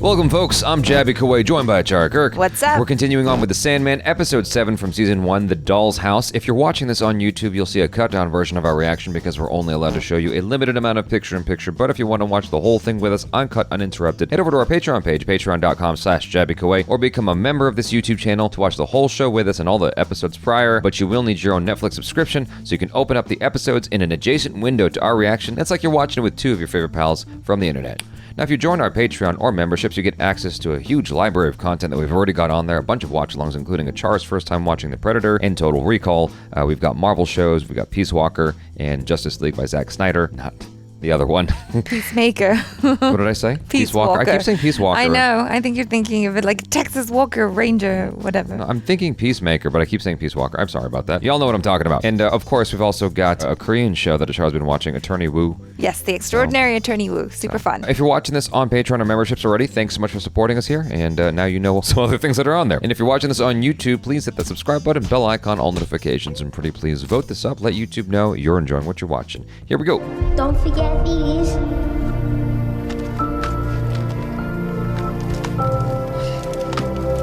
Welcome, folks. I'm Jabby Kawai, joined by ACHARA KIRK. What's up? We're continuing on with The Sandman, Episode 7 from Season 1, The Doll's House. If you're watching this on YouTube, you'll see a cut-down version of our reaction because we're only allowed to show you a limited amount of picture-in-picture, but if you want to watch the whole thing with us, uncut, uninterrupted, head over to our Patreon page, patreon.com/JabbyKawai, or become a member of this YouTube channel to watch the whole show with us and all the episodes prior, but you will need your own Netflix subscription, so you can open up the episodes in an adjacent window to our reaction. It's like you're watching it with two of your favorite pals from the internet. Now, if you join our Patreon or memberships, you get access to a huge library of content that we've already got on there, a bunch of watch-alongs, including ACHARA's first time watching The Predator and Total Recall. We've got Marvel shows, we've got Peace Walker and Justice League by Zack Snyder, not the other one. Peacemaker. What did I say? Peace Walker. I keep saying Peace Walker. I know. I think you're thinking of it like Texas Walker, Ranger, whatever. No, I'm thinking Peacemaker, but I keep saying Peace Walker. I'm sorry about that. Y'all know what I'm talking about. And of course, we've also got a Korean show that ACHARA's been watching, Attorney Woo. Yes, The Extraordinary Attorney Woo. Super fun. If you're watching this on Patreon or memberships already, thanks so much for supporting us here. And now you know some other things that are on there. And if you're watching this on YouTube, please hit the subscribe button, bell icon, all notifications, and pretty please vote this up. Let YouTube know you're enjoying what you're watching. Here we go. Don't forget these.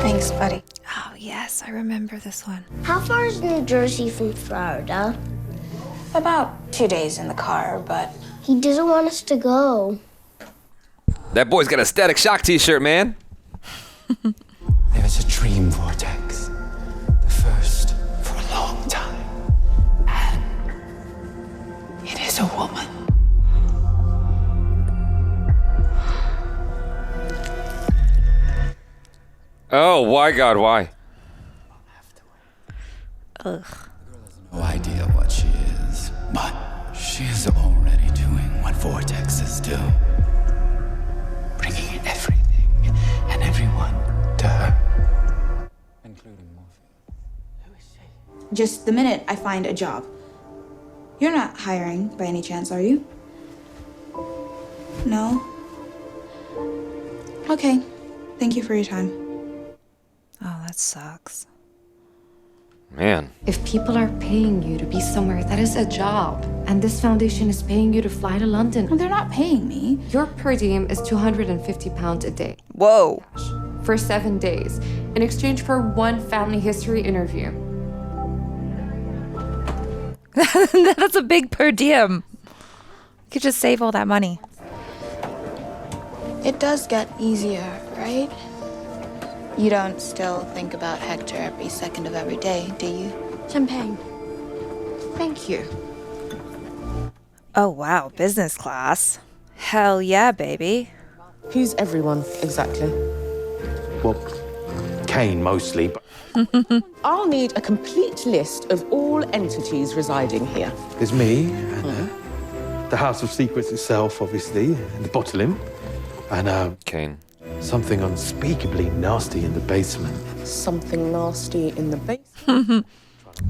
Thanks, buddy. Oh, yes, I remember this one. How far is New Jersey from Florida? About 2 days in the car, but... He doesn't want us to go. That boy's got a Static Shock t-shirt, man. There is a dream vortex. The first for a long time. And it is a woman. Oh, why, God, why? Ugh. No idea what she is, but she is already doing what vortexes do. Bringing everything and everyone to her. Including Morpheus. Who is she? Just the minute I find a job. You're not hiring by any chance, are you? No? Okay. Thank you for your time. Oh, that sucks. Man. If people are paying you to be somewhere, that is a job. And this foundation is paying you to fly to London. Well, they're not paying me. Your per diem is £250 a day Whoa. for 7 days in exchange for one family history interview. That's a big per diem. You could just save all that money. It does get easier, right? You don't still think about Hector every second of every day, do you? Champagne. Thank you. Oh, wow. Business class. Hell yeah, baby. Who's everyone, exactly? Well, Kane mostly, but I'll need a complete list of all entities residing here. there's me, and the House of Secrets itself, obviously, and the Bottling, and Kane. something unspeakably nasty in the basement. Something nasty in the basement.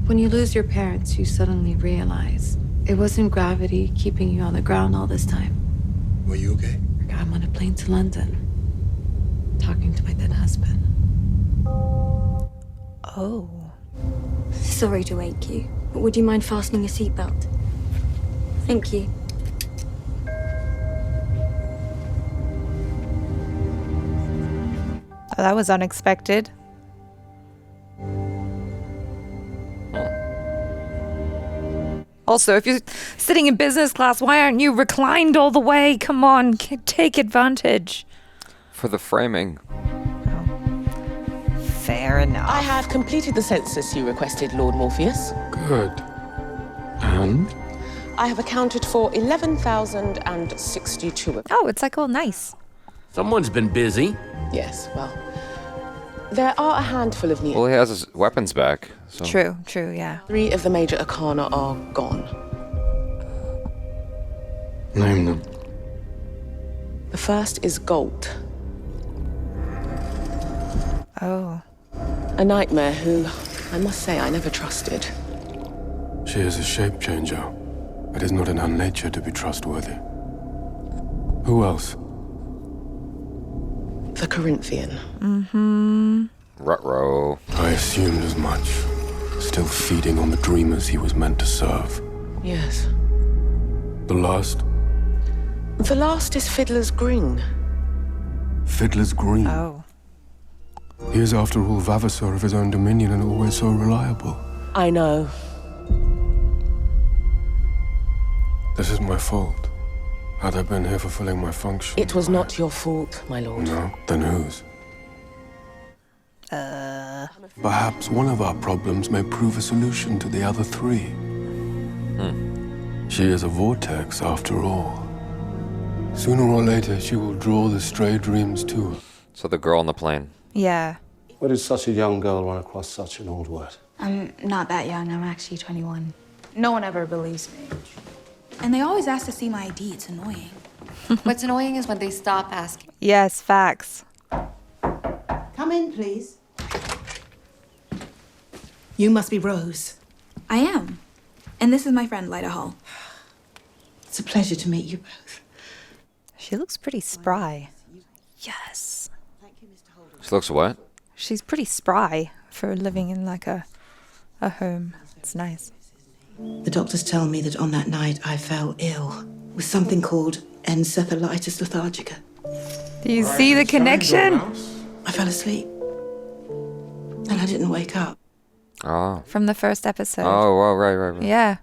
When you lose your parents, you suddenly realize it wasn't gravity keeping you on the ground all this time. Were you okay? I'm on a plane to London, talking to my dead husband. Oh. Sorry to wake you, but would you mind fastening your seatbelt? Thank you. Oh, that was unexpected. Also, if you're sitting in business class, why aren't you reclined all the way? Come on, take advantage. For the framing. Fair enough. I have completed the census you requested, Lord Morpheus. Good. And? I have accounted for 11,062. Oh, it's like all nice. Someone's been busy. Yes, well, there are a handful of new. Well, he has his weapons back. So. True, yeah. 3 of the major arcana are gone. Name them. The first is gold. Oh. A nightmare who, I must say, I never trusted. She is a shape changer. It is not in her nature to be trustworthy. Who else? The Corinthian. Ruh-roh. I assumed as much. Still feeding on the dreamers he was meant to serve. Yes. The last? The last is Fiddler's Green. Fiddler's Green. Oh. He is, after all, vavasor of his own dominion and always so reliable. I know. This is my fault. Had I been here fulfilling my function... It was not your fault, my lord. No? Then whose? Perhaps one of our problems may prove a solution to the other three. She is a vortex, after all. Sooner or later, she will draw the stray dreams to her. So the girl on the plane. Yeah. Where did such a young girl run across such an old word? I'm not that young. I'm actually 21. No one ever believes me. And they always ask to see my ID. It's annoying. What's annoying is when they stop asking. Yes, facts. Come in, please. You must be Rose. I am. And this is my friend, Lyda Hall. It's a pleasure to meet you both. She looks pretty spry. Yes. She looks what? She's pretty spry for living in like a home. It's nice. The doctors tell me that on that night I fell ill with something called encephalitis lethargica. Do you see the connection? I fell asleep. And I didn't wake up. Oh. From the first episode. Oh, well, right. Yeah.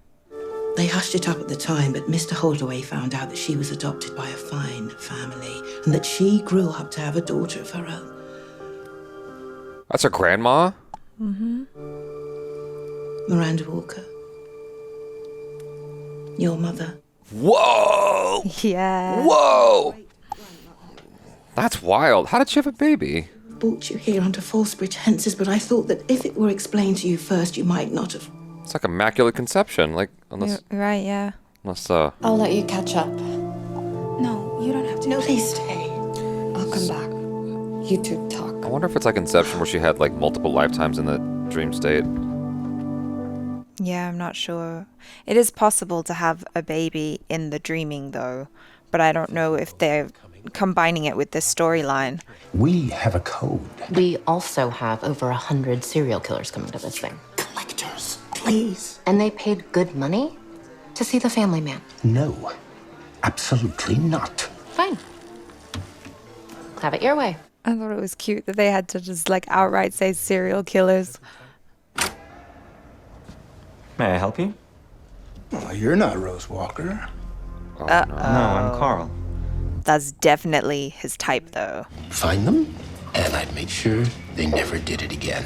They hushed it up at the time, but Mr. Holdaway found out that she was adopted by a fine family and that she grew up to have a daughter of her own. That's her grandma? Mm-hmm. Miranda Walker. Your mother. Whoa! Yeah. Whoa! That's wild. How did she have a baby? Brought you here under false pretenses, but I thought that if it were explained to you first, you might not have. It's like immaculate conception. Like, unless... Right, yeah. Unless, I'll let you catch up. No, you don't have to. No, please stay. I'll come back. You two talk. I wonder if it's like Inception where she had like multiple lifetimes in the dream state. Yeah, I'm not sure. It is possible to have a baby in the dreaming, though. But I don't know if they're combining it with this storyline. We have a code. We also have over 100 serial killers coming to this thing. Collectors, please. And they paid good money to see the family man. No, absolutely not. Fine. Have it your way. I thought it was cute that they had to just like outright say serial killers. May I help you? Well, you're not Rose Walker. Oh, no, I'm Carl. That's definitely his type, though. Find them, and I'd make sure they never did it again.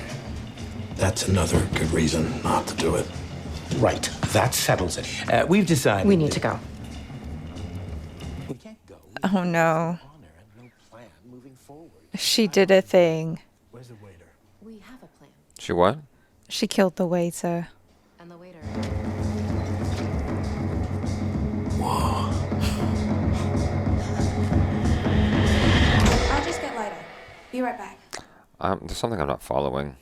That's another good reason not to do it. Right, that settles it. We've decided... We need to go. We can't go. Oh, no. No plan moving forward. She did a thing. Where's the waiter? We have a plan. She what? She killed the waiter. And the waiter. Whoa. I'll just get Lyda. Be right back. There's something I'm not following.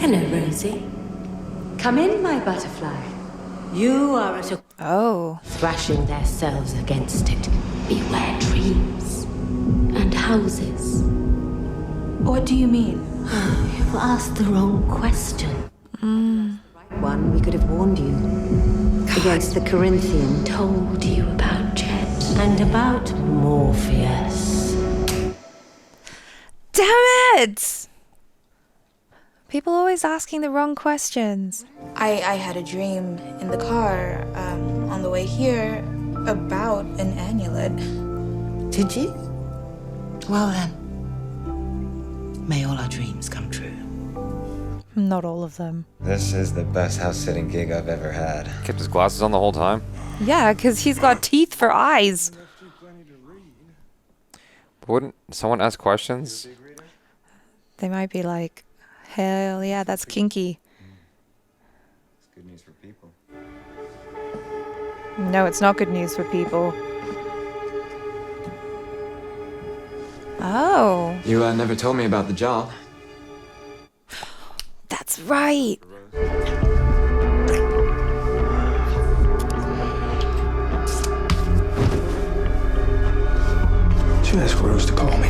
Hello, Rosie. Come in, my butterfly. You are at a... Oh. Thrashing themselves against it. Beware dreams. And houses. What do you mean? You've asked the wrong question. One, we could have warned you. Against the Corinthian. Told you about Chet. And about Morpheus. Damn it! People always asking the wrong questions. I had a dream in the car on the way here about an amulet. Did you? Well then, may all our dreams come true. Not all of them. This is the best house-sitting gig I've ever had. Kept his glasses on the whole time. Yeah, because he's got teeth for eyes. Wouldn't someone ask questions? They might be like, hell yeah, that's kinky. It's good news for people. No, it's not good news for people. Oh. You never told me about the job. That's right. Should ask Rose to call me.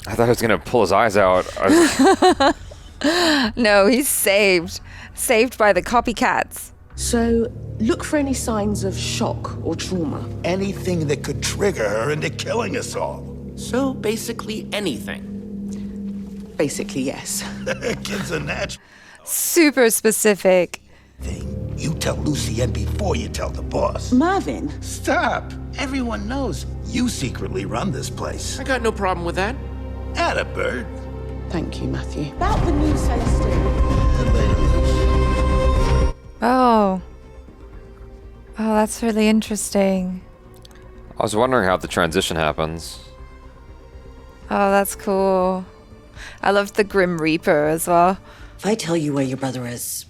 I thought he was gonna pull his eyes out. No, he's saved. Saved by the copycats. So, Look for any signs of shock or trauma. Anything that could trigger her into killing us all. So basically anything. Basically, yes. Kids are natural. Super specific. You tell Lucienne before you tell the boss. Mervyn. Stop. Everyone knows you secretly run this place. I got no problem with that. Atta bird. Thank you, Matthew. About the new Celestine. Oh. Oh, that's really interesting. I was wondering how the transition happens. Oh, that's cool. I loved the Grim Reaper as well. If I tell you where your brother is,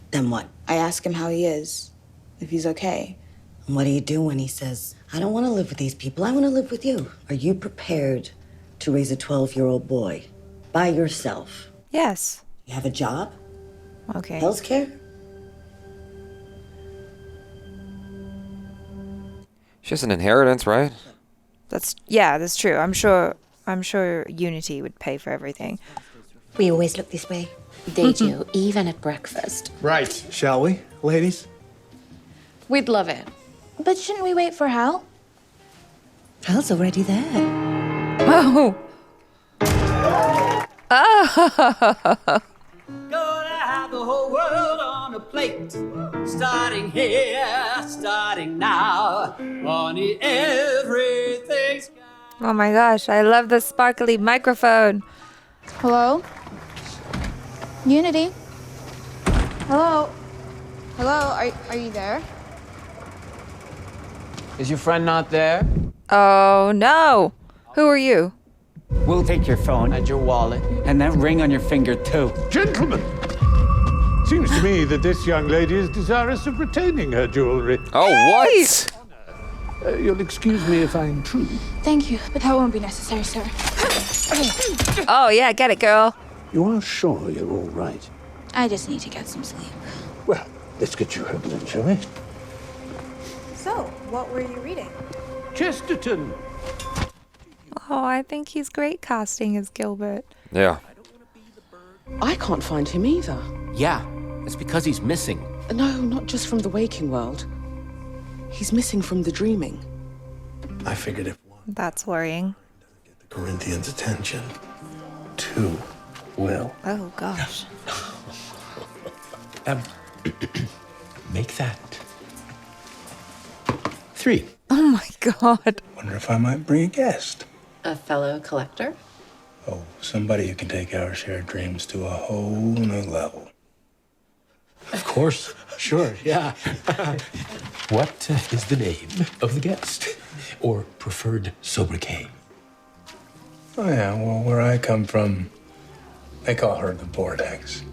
then what? I ask him how he is, if he's okay. And what do you do when he says, I don't want to live with these people, I want to live with you? Are you prepared to raise a 12-year-old boy by yourself? Yes. You have a job? Okay. Healthcare? She has an inheritance, right? That's true. I'm sure Unity would pay for everything. We always look this way. They do, even at breakfast. Right, shall we, ladies? We'd love it. But shouldn't we wait for Hal? Hal's already there. Oh. Oh. Gonna have the whole world on a plate. Starting here, starting now. Honey, everything's... Oh my gosh, I love the sparkly microphone. Hello? Unity? Hello? Hello, are you there? Is your friend not there? Oh no. Who are you? We'll take your phone and your wallet and that ring on your finger too. Gentlemen, seems to me that this young lady is desirous of retaining her jewelry. Oh, what? You'll excuse me if I intrude. Thank you, but that won't be necessary, sir. Oh yeah, get it, girl. You are sure you're all right? I just need to get some sleep. Well, let's get you home then, shall we? So, what were you reading? Chesterton. Oh, I think he's great casting as Gilbert. Yeah. I can't find him either. Yeah, it's because he's missing. No, not just from the waking world. He's missing from the dreaming. I figured if That's worrying. the Corinthians' attention, 2 will. Oh gosh. Make that 3. Oh my god. Wonder if I might bring a guest. A fellow collector? Oh, somebody who can take our shared dreams to a whole new level. Of course. Sure, yeah. What is the name of the guest? Or preferred sobriquet? Oh, yeah, well, where I come from, they call her the Vortex.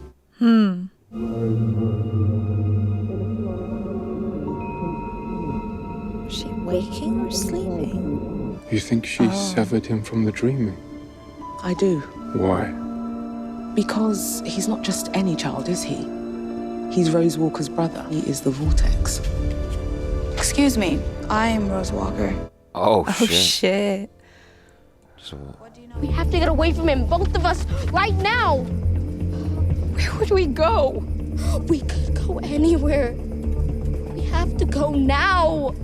Is she waking or sleeping? You think she severed him from the dreaming? I do. Why? Because he's not just any child, is he? He's Rose Walker's brother. He is the Vortex. Excuse me, I'm Rose Walker. Oh, Oh shit. So, We have to get away from him, both of us, right now. Where would we go? We could go anywhere. We have to go now.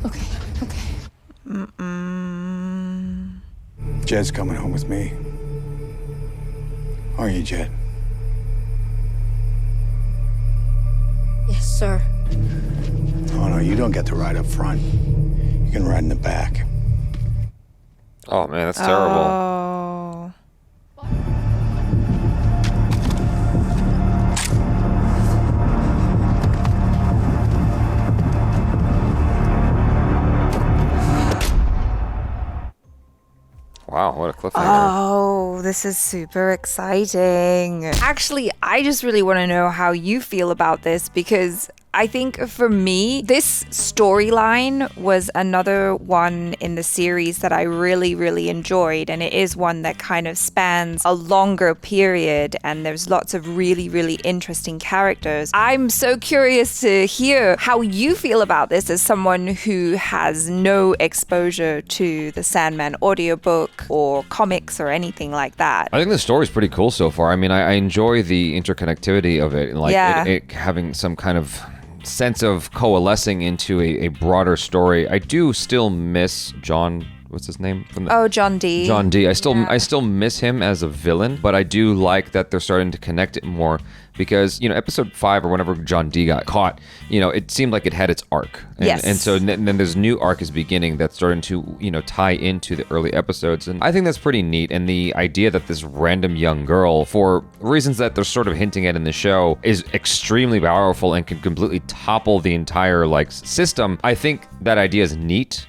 Okay. Jed's coming home with me. Are you, Jed? Yes, sir. Oh, no, you don't get to ride up front. You can ride in the back. oh man, that's terrible. Oh. Wow, what a cliffhanger. Oh, this is super exciting. Actually, I just really want to know how you feel about this because I think for me, this storyline was another one in the series that I really, really enjoyed. And it is one that kind of spans a longer period. And there's lots of really, really interesting characters. I'm so curious to hear how you feel about this as someone who has no exposure to the Sandman audiobook or comics or anything like that. I think the story's pretty cool so far. I mean, I enjoy the interconnectivity of it, and like it having some kind of sense of coalescing into a broader story. I do still miss John. What's his name? John D. John D. I still miss him as a villain, but I do like that they're starting to connect it more because, you know, episode 5 or whenever John D got caught, you know, it seemed like it had its arc. And, yes. And so then this new arc is beginning that's starting to, you know, tie into the early episodes. And I think that's pretty neat. And the idea that this random young girl, for reasons that they're sort of hinting at in the show, is extremely powerful and can completely topple the entire, like, system. I think that idea is neat.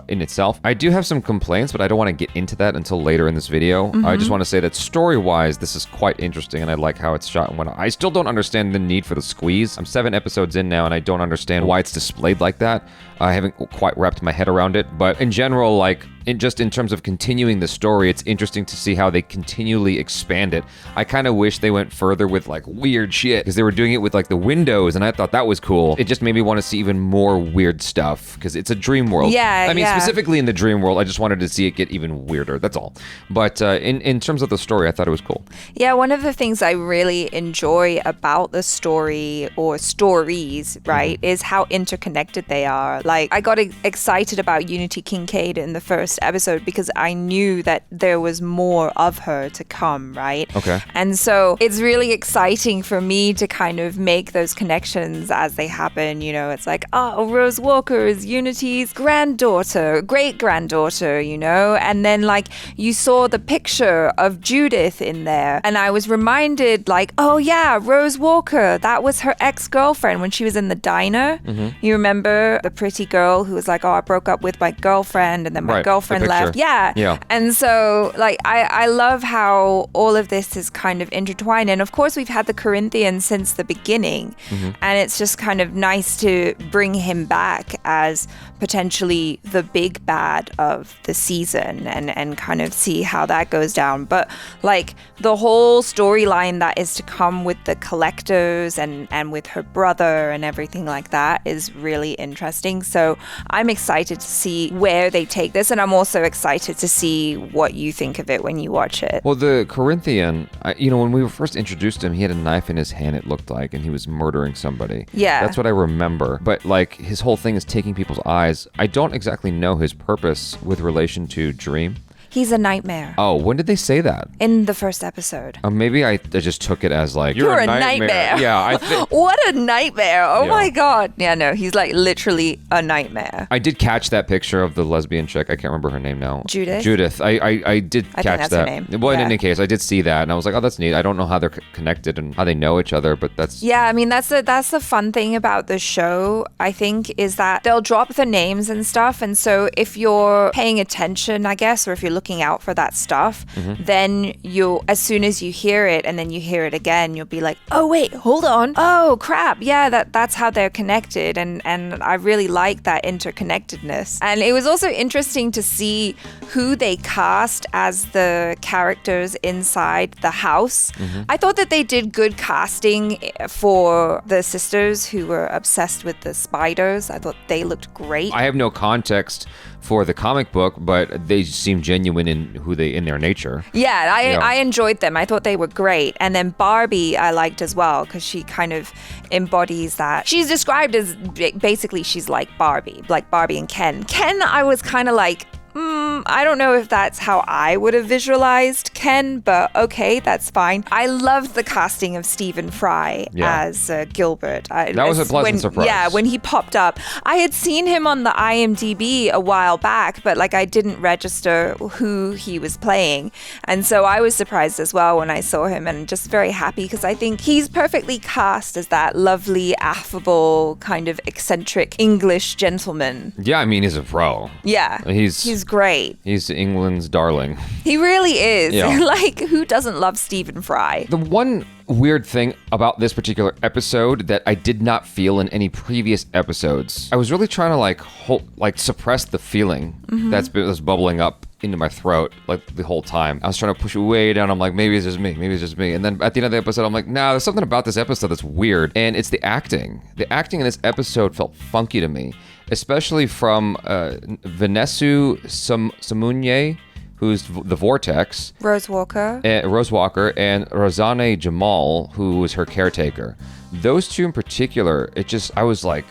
In itself. I do have some complaints, but I don't want to get into that until later in this video. I just want to say that story-wise, this is quite interesting, and I like how it's shot and whatnot. I still don't understand the need for the squeeze. I'm 7 episodes in now, and I don't understand why it's displayed like that. I haven't quite wrapped my head around it, but in general, like, in terms of continuing the story, it's interesting to see how they continually expand it. I kind of wish they went further with like weird shit because they were doing it with like the windows, and I thought that was cool. It just made me want to see even more weird stuff because it's a dream world. Yeah, I mean, specifically in the dream world, I just wanted to see it get even weirder. That's all. But in terms of the story, I thought it was cool. Yeah, one of the things I really enjoy about the story or stories, right, is how interconnected they are. Like, I got excited about Unity Kincaid in the first episode because I knew that there was more of her to come, right? Okay. And so it's really exciting for me to kind of make those connections as they happen. You know, it's like, oh, Rose Walker is Unity's granddaughter, great-granddaughter, you know? And then, like, you saw the picture of Judith in there. And I was reminded, like, oh, yeah, Rose Walker, that was her ex-girlfriend when she was in the diner. You remember the pretty girl who was like, oh, I broke up with my girlfriend and then my girlfriend left. Yeah. And so, like, I love how all of this is kind of intertwined. And of course, we've had the Corinthian since the beginning. And it's just kind of nice to bring him back as potentially the big bad of the season and kind of see how that goes down. But like the whole storyline that is to come with the collectors and with her brother and everything like that is really interesting. So I'm excited to see where they take this, and I'm also excited to see what you think of it when you watch it. Well, the Corinthian, you know, when we were first introduced to him, he had a knife in his hand, it looked like, and he was murdering somebody. Yeah. That's what I remember. But like his whole thing is taking people's eyes. I don't exactly know his purpose with relation to Dream. He's a nightmare. Oh, when did they say that? In the first episode. Maybe I just took it as like, you're a nightmare. Yeah, I think. What a nightmare. Oh my God. Yeah, no, he's like literally a nightmare. I did catch that picture of the lesbian chick. I can't remember her name now. Judith. I did catch think that's that. her name. Well, Yeah. in any case, I did see that and I was like, oh, that's neat. I don't know how they're connected and how they know each other, but that's... Yeah, I mean, that's the fun thing about the show, I think, is that they'll drop the names and stuff. And so if you're paying attention, I guess, or if you're looking out for that stuff, then you'll, as soon as you hear it and then you hear it again, you'll be like, oh wait, hold on, oh crap, yeah, that's how they're connected. And I really like that interconnectedness. And it was also interesting to see who they cast as the characters inside the house. I thought that they did good casting for the sisters who were obsessed with the spiders. I thought they looked great. I have no context for the comic book, but they seem genuine in their nature. Yeah, I enjoyed them. I thought they were great. And then Barbie I liked as well because she kind of embodies that. She's described as basically she's like Barbie and Ken. Ken, I was kind of like, I don't know if that's how I would have visualized Ken, but okay, that's fine. I loved the casting of Stephen Fry as Gilbert. That was a pleasant surprise. Yeah, when he popped up. I had seen him on the IMDb a while back, but like I didn't register who he was playing. And so I was surprised as well when I saw him and just very happy because I think he's perfectly cast as that lovely, affable, kind of eccentric English gentleman. Yeah, I mean, he's a pro. Yeah. He's great. He's England's darling. He really is. Yeah. Like, who doesn't love Stephen Fry? The one weird thing about this particular episode that I did not feel in any previous episodes. I was really trying to suppress the feeling that's bubbling up into my throat like the whole time. I was trying to push it way down. I'm like, maybe it's just me. And then at the end of the episode, I'm like, nah, there's something about this episode that's weird. And it's the acting. The acting in this episode felt funky to me, especially from Vanesu Samunyai, who's the Vortex. Rose Walker, and Razane Jammal, who was her caretaker. Those two in particular, I was like,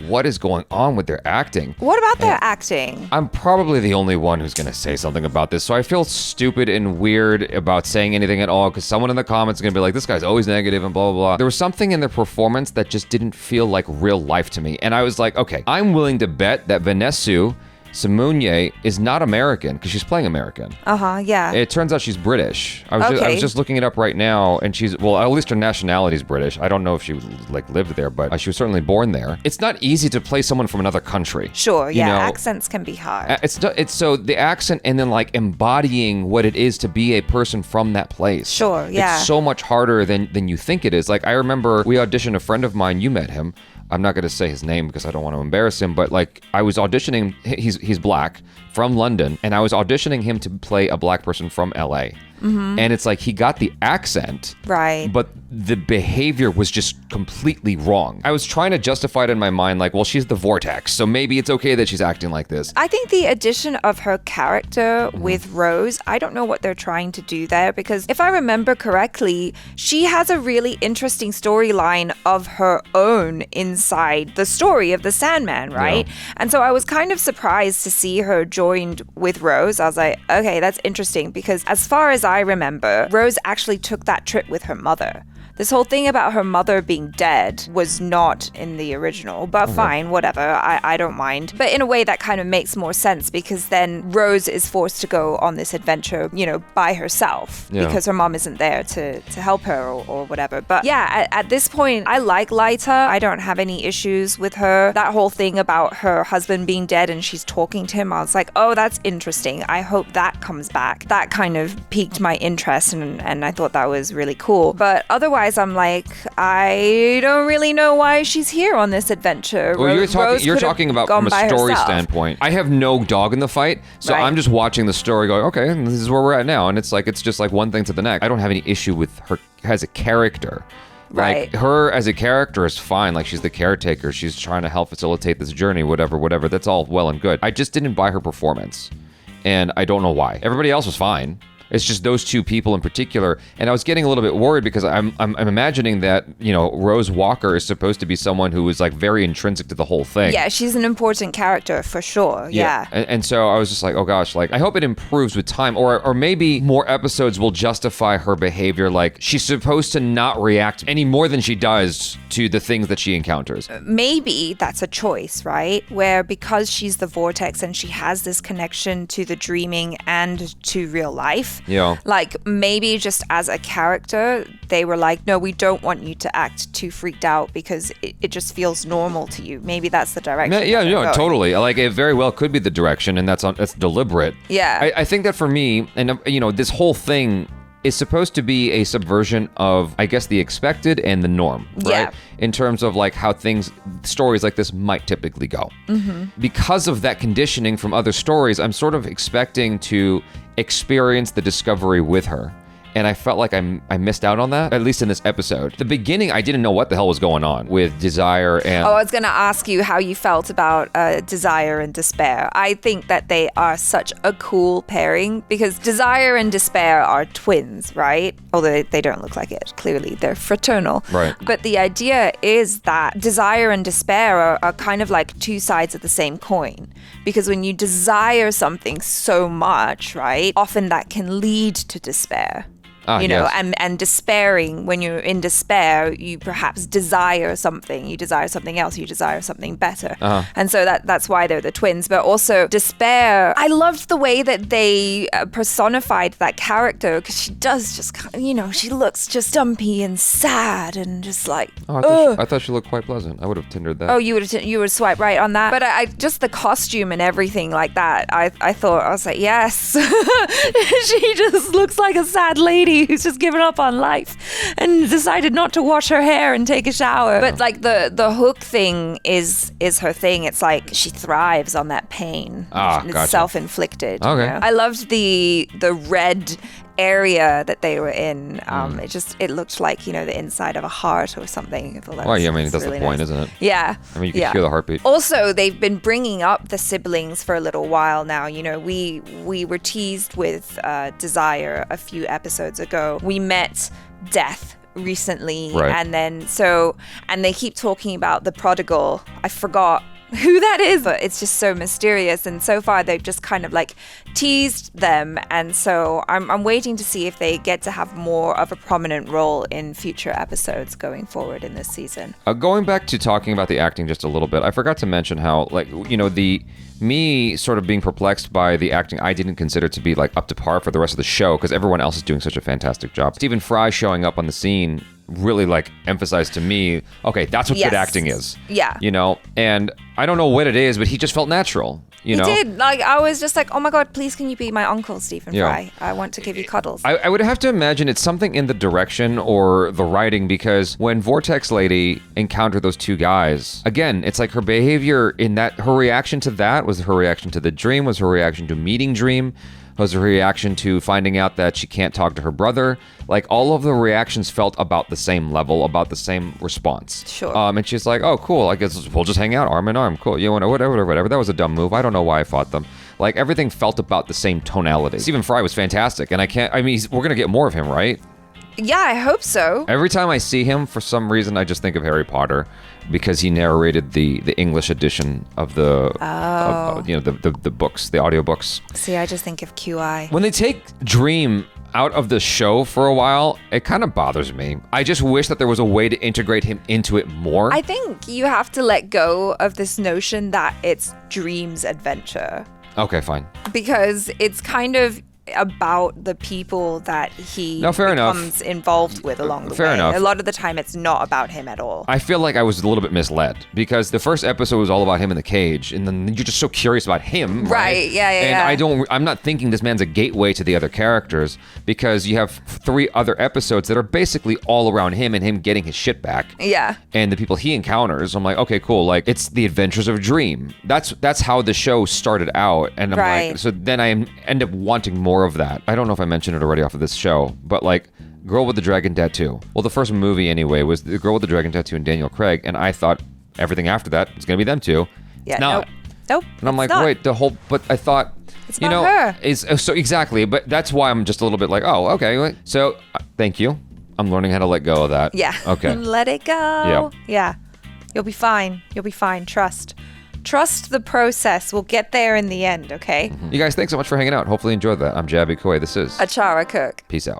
what is going on with their acting? What about their acting? I'm probably the only one who's going to say something about this, so I feel stupid and weird about saying anything at all, because someone in the comments is going to be like, this guy's always negative and blah, blah, blah. There was something in their performance that just didn't feel like real life to me, and I was like, okay, I'm willing to bet that Vanesu Samunyai is not American because she's playing American. Yeah. It turns out she's British. I was just looking it up right now, and at least her nationality is British. I don't know if she lived there, but she was certainly born there. It's not easy to play someone from another country. Sure, yeah. Accents can be hard. It's so the accent and then embodying what it is to be a person from that place. Sure, yeah. It's so much harder than you think it is. I remember we auditioned a friend of mine. You met him. I'm not going to say his name because I don't want to embarrass him, but I was auditioning, he's black, from London, and I was auditioning him to play a black person from LA. And it's he got the accent, right? But the behavior was just completely wrong. I was trying to justify it in my mind, well, she's the Vortex, so maybe it's okay that she's acting like this. I think the addition of her character with Rose, I don't know what they're trying to do there, because if I remember correctly, she has a really interesting storyline of her own inside the story of the Sandman, right? Yeah. And so I was kind of surprised to see her joined with Rose. I was like, okay, that's interesting, because as far as I remember, Rose actually took that trip with her mother. This whole thing about her mother being dead was not in the original, but fine, whatever, I don't mind. But in a way that kind of makes more sense, because then Rose is forced to go on this adventure, by herself, because her mom isn't there to help her or whatever. But yeah, at this point, I like Lyta. I don't have any issues with her. That whole thing about her husband being dead and she's talking to him, I was like, oh, that's interesting. I hope that comes back. That kind of piqued my interest, and I thought that was really cool. But otherwise, I'm like, I don't really know why she's here on this adventure. Well, you're talking about from a story standpoint. I have no dog in the fight, so I'm just watching the story going, okay, this is where we're at now. And it's just one thing to the next. I don't have any issue with her as a character. Right. Her as a character is fine. She's the caretaker. She's trying to help facilitate this journey, whatever. That's all well and good. I just didn't buy her performance. And I don't know why. Everybody else was fine. It's just those two people in particular. And I was getting a little bit worried because I'm imagining that, Rose Walker is supposed to be someone who is very intrinsic to the whole thing. Yeah, she's an important character for sure. Yeah. And so I was just like, oh gosh, I hope it improves with time, or maybe more episodes will justify her behavior. She's supposed to not react any more than she does to the things that she encounters. Maybe that's a choice, right? Where because she's the Vortex and she has this connection to the dreaming and to real life, Yeah. Maybe just as a character, they were like, no, we don't want you to act too freaked out because it just feels normal to you. Maybe that's the direction. Yeah, totally. It very well could be the direction, and that's deliberate. Yeah. I think that for me, and this whole thing is supposed to be a subversion of, I guess, the expected and the norm, right? Yeah. In terms of how stories like this might typically go. Mm-hmm. Because of that conditioning from other stories, I'm sort of expecting to experience the discovery with her. And I felt like I missed out on that, at least in this episode. The beginning, I didn't know what the hell was going on with Desire and... Oh, I was going to ask you how you felt about Desire and Despair. I think that they are such a cool pairing because Desire and Despair are twins, right? Although they don't look like it. Clearly, they're fraternal. Right. But the idea is that Desire and Despair are kind of like two sides of the same coin. Because when you desire something so much, right, often that can lead to despair. Yes. And despairing, when you're in despair, you perhaps desire something. You desire something else. You desire something better. Uh-huh. And so that's why they're the twins. But also despair, I loved the way that they personified that character because she does just, she looks just dumpy and sad and just like, I thought she looked quite pleasant. I would have Tindered that. Oh, you would swipe right on that. But I just the costume and everything like that, I thought, I was like, yes. She just looks like a sad lady. lady who's just given up on life and decided not to wash her hair and take a shower. But like the hook thing is her thing. It's like she thrives on that pain. It's gotcha. self-inflicted. Okay. You know? I loved the red area that they were in. It looked like, the inside of a heart or something. I thought that was that's really the point, nice. isn't it? Yeah. I mean, you can hear the heartbeat. Also, they've been bringing up the siblings for a little while now. We were teased with Desire a few episodes ago. We met Death recently, Right. and they keep talking about the prodigal. I forgot who that is, but it's just so mysterious, and so far they've just kind of like teased them, and so I'm waiting to see if they get to have more of a prominent role in future episodes going forward in this season. Going back to talking about the acting just a little bit, I forgot to mention how, me sort of being perplexed by the acting I didn't consider to be like up to par for the rest of the show, because everyone else is doing such a fantastic job. Stephen Fry showing up on the scene really like emphasized to me, okay, that's what good acting is. Yeah. And I don't know what it is, but he just felt natural. He did. Like, I was just like, oh my God, please can you be my uncle, Stephen Fry? I want to give you cuddles. I would have to imagine it's something in the direction or the writing, because when Vortex Lady encountered those two guys, again, it's like her behavior in that, her reaction to that was her reaction to the dream, was her reaction to meeting Dream, was her reaction to finding out that she can't talk to her brother. Like, all of the reactions felt about the same level, about the same response. Sure. And she's like, oh, cool, I guess we'll just hang out arm in arm. Cool, whatever. That was a dumb move. I don't know why I fought them. Like, everything felt about the same tonality. Stephen Fry was fantastic, and we're gonna get more of him, right? Yeah, I hope so. Every time I see him, for some reason, I just think of Harry Potter, because he narrated the English edition of the books, the audiobooks. See, I just think of QI. When they take Dream out of the show for a while, it kind of bothers me. I just wish that there was a way to integrate him into it more. I think you have to let go of this notion that it's Dream's adventure. Okay, fine. Because it's kind of about the people that he becomes involved with along the way. Fair enough. A lot of the time, it's not about him at all. I feel like I was a little bit misled, because the first episode was all about him in the cage, and then you're just so curious about him, right? Yeah. And I'm not thinking this man's a gateway to the other characters, because you have 3 other episodes that are basically all around him and him getting his shit back. Yeah. And the people he encounters, I'm like, okay, cool. Like, it's the adventures of Dream. That's how the show started out, and I'm like, so then I end up wanting more of that. I don't know if I mentioned it already off of this show, but like Girl with the Dragon Tattoo. Well, the first movie anyway was The Girl with the Dragon Tattoo and Daniel Craig, and I thought everything after that was gonna be them two. Yeah, it's not. Nope. And I'm like, wait, but I thought, it's not her. So exactly, but that's why I'm just a little bit like, oh, okay. So thank you. I'm learning how to let go of that. Yeah. Okay. Let it go. Yeah. You'll be fine. Trust the process. We'll get there in the end, okay? You guys, thanks so much for hanging out. Hopefully you enjoyed that. I'm Jabby Koi. This is ACHARA KIRK. Peace out.